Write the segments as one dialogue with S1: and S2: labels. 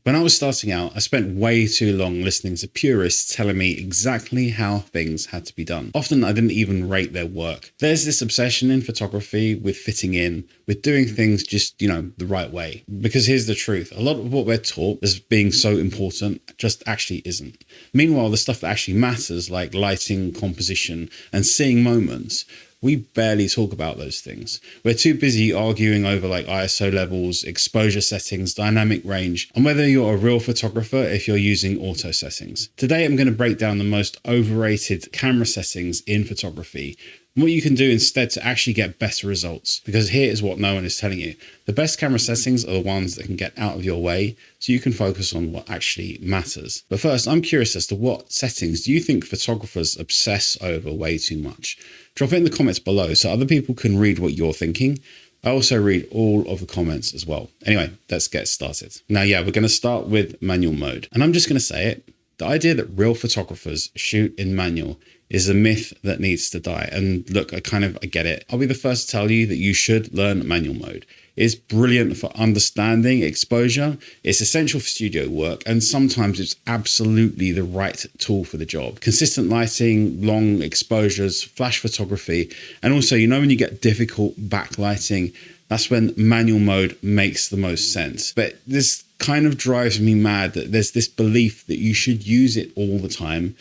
S1: When I was starting out, I spent way too long listening to purists telling me exactly how things had to be done. Often I didn't even rate their work. There's this obsession in photography with fitting in, with doing things just, the right way. Because here's the truth. A lot of what we're taught as being so important just actually isn't. Meanwhile, the stuff that actually matters, like lighting, composition, and seeing moments, we barely talk about those things. We're too busy arguing over ISO levels, exposure settings, dynamic range, and whether you're a real photographer if you're using auto settings. Today, I'm going to break down the most overrated camera settings in photography and what you can do instead to actually get better results. Because here is what no one is telling you. The best camera settings are the ones that can get out of your way so you can focus on what actually matters. But first, I'm curious as to what settings do you think photographers obsess over way too much? Drop it in the comments below so other people can read what you're thinking. I also read all of the comments as well. Anyway, let's get started. Now, we're going to start with manual mode. And I'm just going to say it. The idea that real photographers shoot in manual is a myth that needs to die. And look, I get it. I'll be the first to tell you that you should learn manual mode. It's brilliant for understanding exposure. It's essential for studio work. And sometimes it's absolutely the right tool for the job. Consistent lighting, long exposures, flash photography. And also, when you get difficult backlighting, that's when manual mode makes the most sense. But this kind of drives me mad that there's this belief that you should use it all the time,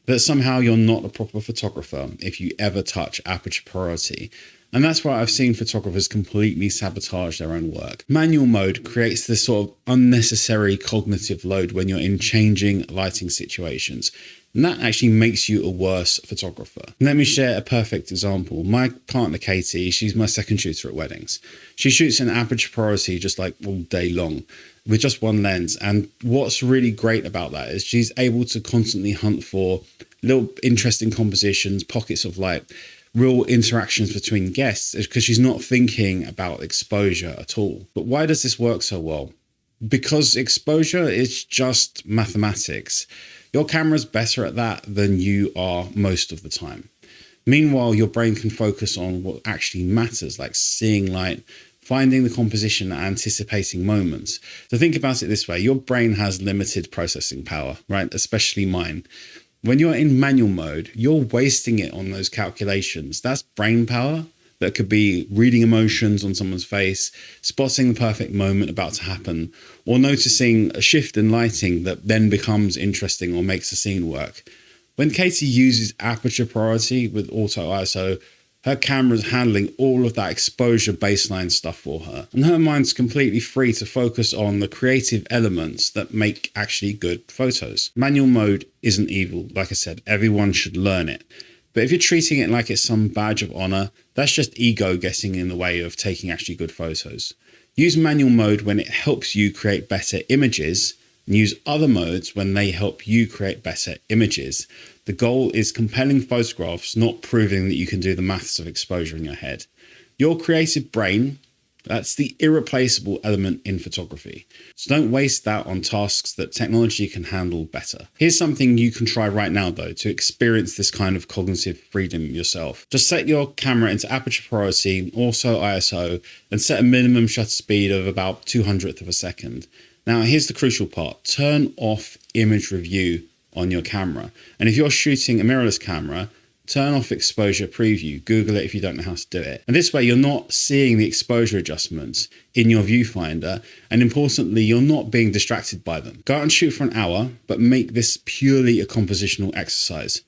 S1: that somehow you're not a proper photographer if you ever touch aperture priority. And that's why I've seen photographers completely sabotage their own work. Manual mode creates this sort of unnecessary cognitive load when you're in changing lighting situations. And that actually makes you a worse photographer. Let me share a perfect example. My partner, Katie, she's my second shooter at weddings. She shoots in aperture priority just all day long with just one lens. And what's really great about that is she's able to constantly hunt for little interesting compositions, pockets of light, real interactions between guests, is because she's not thinking about exposure at all. But why does this work so well? Because exposure is just mathematics. Your camera's better at that than you are most of the time. Meanwhile, your brain can focus on what actually matters, like seeing light, finding the composition and anticipating moments. So think about it this way. Your brain has limited processing power, right? Especially mine. When you're in manual mode, you're wasting it on those calculations. That's brain power that could be reading emotions on someone's face, spotting the perfect moment about to happen, or noticing a shift in lighting that then becomes interesting or makes a scene work. When Katie uses aperture priority with auto ISO, her camera's handling all of that exposure baseline stuff for her. And her mind's completely free to focus on the creative elements that make actually good photos. Manual mode isn't evil. Like I said, everyone should learn it. But if you're treating it like it's some badge of honor, that's just ego getting in the way of taking actually good photos. Use manual mode when it helps you create better images, and use other modes when they help you create better images. The goal is compelling photographs, not proving that you can do the maths of exposure in your head. Your creative brain, that's the irreplaceable element in photography. So don't waste that on tasks that technology can handle better. Here's something you can try right now, though, to experience this kind of cognitive freedom yourself. Just set your camera into aperture priority, also ISO, and set a minimum shutter speed of about 200th of a second. Now, here's the crucial part. Turn off image review on your camera. And if you're shooting a mirrorless camera, turn off exposure preview. Google it if you don't know how to do it. And this way, you're not seeing the exposure adjustments in your viewfinder. And importantly, you're not being distracted by them. Go out and shoot for an hour, but make this purely a compositional exercise.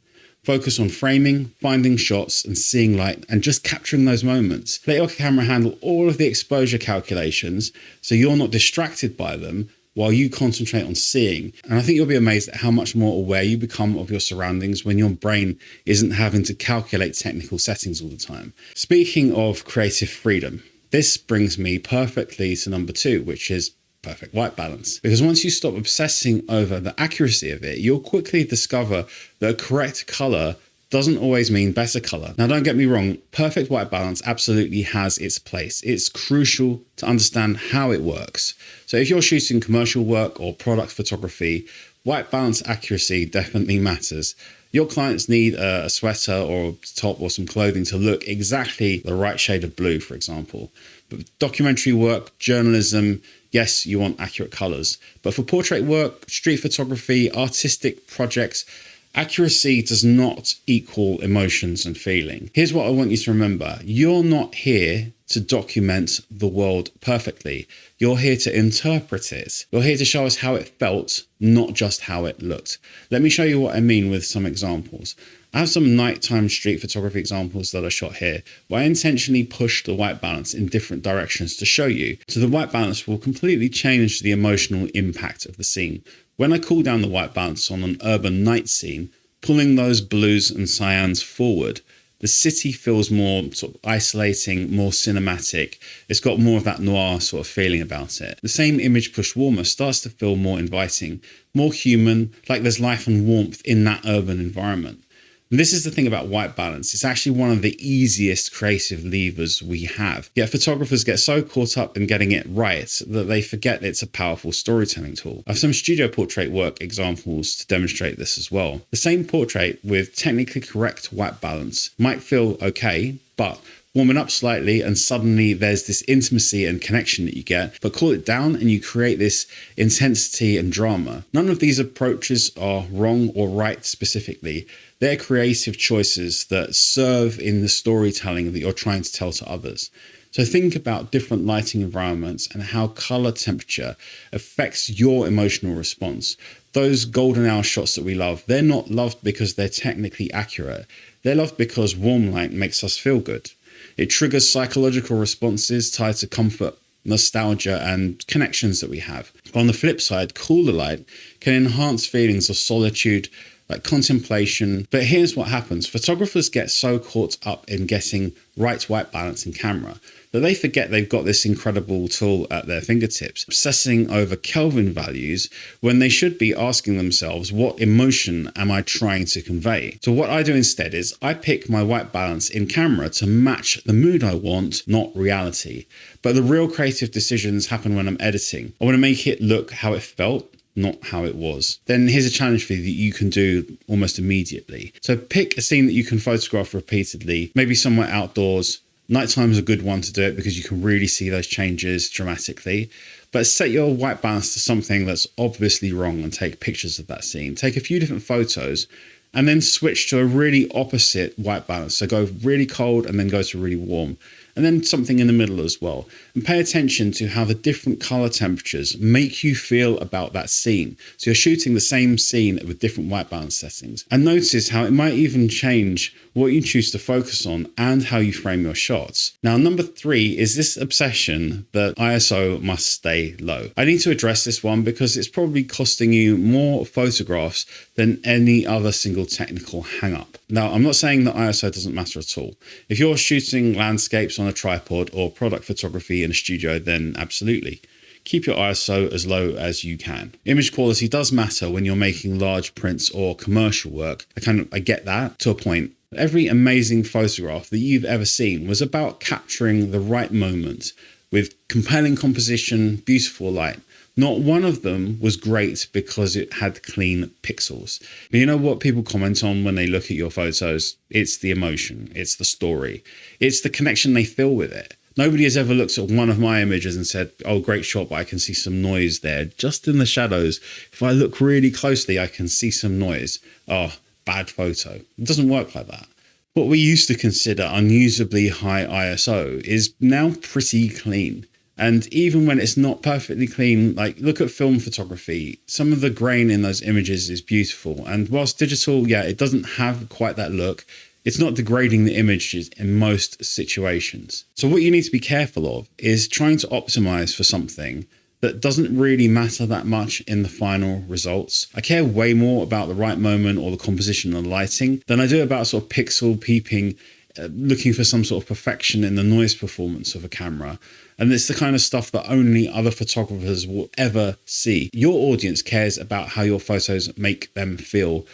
S1: Focus on framing, finding shots, and seeing light, and just capturing those moments. Let your camera handle all of the exposure calculations so you're not distracted by them while you concentrate on seeing. And I think you'll be amazed at how much more aware you become of your surroundings when your brain isn't having to calculate technical settings all the time. Speaking of creative freedom, this brings me perfectly to number 2, which is perfect white balance. Because once you stop obsessing over the accuracy of it, you'll quickly discover that a correct color doesn't always mean better color. Now, don't get me wrong, perfect white balance absolutely has its place. It's crucial to understand how it works. So if you're shooting commercial work or product photography, white balance accuracy definitely matters. Your clients need a sweater or a top or some clothing to look exactly the right shade of blue, for example. But documentary work, journalism, Yes, you want accurate colors, but for portrait work, street photography, artistic projects, accuracy does not equal emotions and feeling. Here's what I want you to remember. You're not here to document the world perfectly. You're here to interpret it. You're here to show us how it felt, not just how it looked. Let me show you what I mean with some examples. I have some nighttime street photography examples that I shot here, where I intentionally pushed the white balance in different directions to show you. So the white balance will completely change the emotional impact of the scene. When I cool down the white balance on an urban night scene, pulling those blues and cyans forward, the city feels more sort of isolating, more cinematic. It's got more of that noir sort of feeling about it. The same image pushed warmer starts to feel more inviting, more human, like there's life and warmth in that urban environment. And this is the thing about white balance. It's actually one of the easiest creative levers we have. Yet photographers get so caught up in getting it right that they forget it's a powerful storytelling tool. I have some studio portrait work examples to demonstrate this as well. The same portrait with technically correct white balance might feel okay, but warming up slightly and suddenly there's this intimacy and connection that you get, but cool it down and you create this intensity and drama. None of these approaches are wrong or right specifically. They're creative choices that serve in the storytelling that you're trying to tell to others. So think about different lighting environments and how color temperature affects your emotional response. Those golden hour shots that we love, they're not loved because they're technically accurate. They're loved because warm light makes us feel good. It triggers psychological responses tied to comfort, nostalgia, and connections that we have. But on the flip side, cooler light can enhance feelings of solitude, like contemplation. But here's what happens. Photographers get so caught up in getting right white balance in camera that they forget they've got this incredible tool at their fingertips, obsessing over Kelvin values when they should be asking themselves, what emotion am I trying to convey? So what I do instead is I pick my white balance in camera to match the mood I want, not reality. But the real creative decisions happen when I'm editing. I want to make it look how it felt, not how it was. Then here's a challenge for you that you can do almost immediately. So pick a scene that you can photograph repeatedly, maybe somewhere outdoors. Nighttime is a good one to do it because you can really see those changes dramatically. But set your white balance to something that's obviously wrong and take pictures of that scene. Take a few different photos and then switch to a really opposite white balance. So go really cold and then go to really warm. And then something in the middle as well. And pay attention to how the different color temperatures make you feel about that scene. So you're shooting the same scene with different white balance settings. And notice how it might even change what you choose to focus on and how you frame your shots. Now, number 3 is this obsession that ISO must stay low. I need to address this one because it's probably costing you more photographs than any other single technical hang-up. Now, I'm not saying that ISO doesn't matter at all. If you're shooting landscapes on a tripod or product photography in a studio, then absolutely. Keep your ISO as low as you can. Image quality does matter when you're making large prints or commercial work. I get that to a point. Every amazing photograph that you've ever seen was about capturing the right moment with compelling composition, beautiful light. Not one of them was great because it had clean pixels. But you know what people comment on when they look at your photos? It's the emotion, it's the story, it's the connection they feel with it. Nobody has ever looked at one of my images and said, oh, great shot, but I can see some noise there. Just in the shadows, if I look really closely, I can see some noise. Oh, bad photo. It doesn't work like that. What we used to consider unusably high ISO is now pretty clean. And even when it's not perfectly clean, like look at film photography, some of the grain in those images is beautiful. And whilst digital, yeah, it doesn't have quite that look, it's not degrading the images in most situations. So what you need to be careful of is trying to optimize for something that doesn't really matter that much in the final results. I care way more about the right moment or the composition and the lighting than I do about sort of pixel peeping, looking for some sort of perfection in the noise performance of a camera. And it's the kind of stuff that only other photographers will ever see. Your audience cares about how your photos make them feel,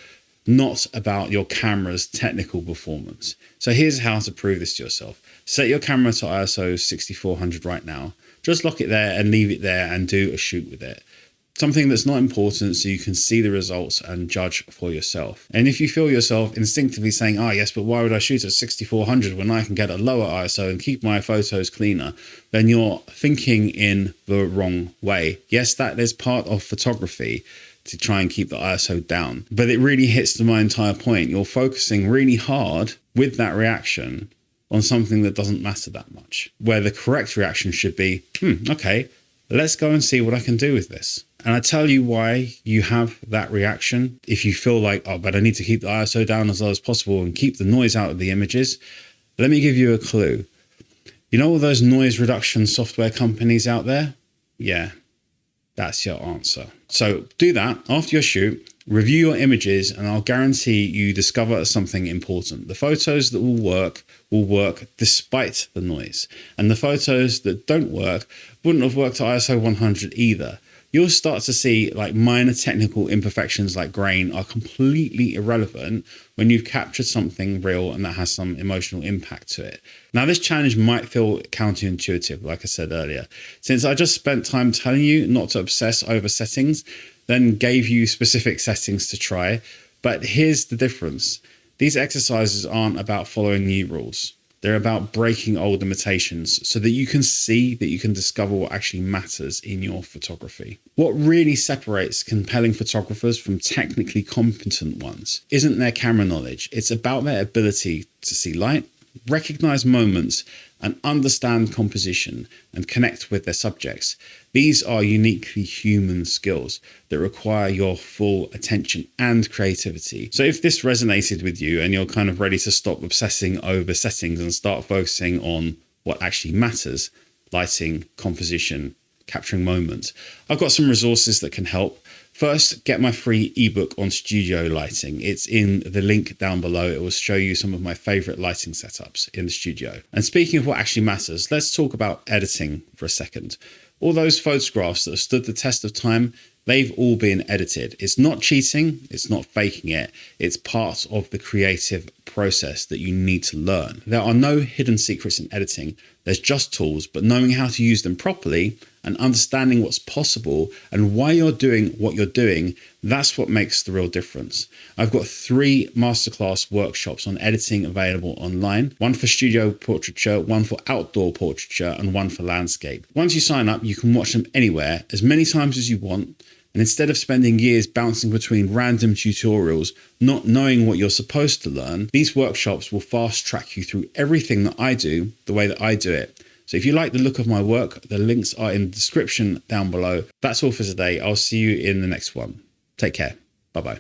S1: not about your camera's technical performance. So here's how to prove this to yourself. Set your camera to ISO 6400 right now. Just lock it there and leave it there and do a shoot with it. Something that's not important so you can see the results and judge for yourself. And if you feel yourself instinctively saying, yes, but why would I shoot at 6400 when I can get a lower ISO and keep my photos cleaner? Then you're thinking in the wrong way. Yes, that is part of photography, to try and keep the ISO down. But it really hits to my entire point. You're focusing really hard with that reaction on something that doesn't matter that much, where the correct reaction should be, okay, let's go and see what I can do with this. And I tell you why you have that reaction. If you feel like, but I need to keep the ISO down as low as possible and keep the noise out of the images, let me give you a clue. You know all those noise reduction software companies out there? Yeah, that's your answer. So do that after your shoot, review your images, and I'll guarantee you discover something important. The photos that will work despite the noise. And the photos that don't work wouldn't have worked at ISO 100 either. You'll start to see like minor technical imperfections like grain are completely irrelevant when you've captured something real and that has some emotional impact to it. Now, this challenge might feel counterintuitive, like I said earlier, since I just spent time telling you not to obsess over settings, then gave you specific settings to try. But here's the difference. These exercises aren't about following new rules. They're about breaking old limitations so that you can see that you can discover what actually matters in your photography. What really separates compelling photographers from technically competent ones isn't their camera knowledge. It's about their ability to see light, recognize moments, and understand composition and connect with their subjects. These are uniquely human skills that require your full attention and creativity. So if this resonated with you and you're kind of ready to stop obsessing over settings and start focusing on what actually matters, lighting, composition, capturing moments, I've got some resources that can help. First, get my free ebook on studio lighting. It's in the link down below. It will show you some of my favorite lighting setups in the studio. And speaking of what actually matters, let's talk about editing for a second. All those photographs that have stood the test of time, they've all been edited. It's not cheating, it's not faking it. It's part of the creative process that you need to learn. There are no hidden secrets in editing. There's just tools, but knowing how to use them properly and understanding what's possible and why you're doing what you're doing, that's what makes the real difference. I've got 3 masterclass workshops on editing available online, one for studio portraiture, one for outdoor portraiture, and one for landscape. Once you sign up, you can watch them anywhere, as many times as you want. And instead of spending years bouncing between random tutorials, not knowing what you're supposed to learn, these workshops will fast track you through everything that I do the way that I do it. So if you like the look of my work, the links are in the description down below. That's all for today. I'll see you in the next one. Take care. Bye-bye.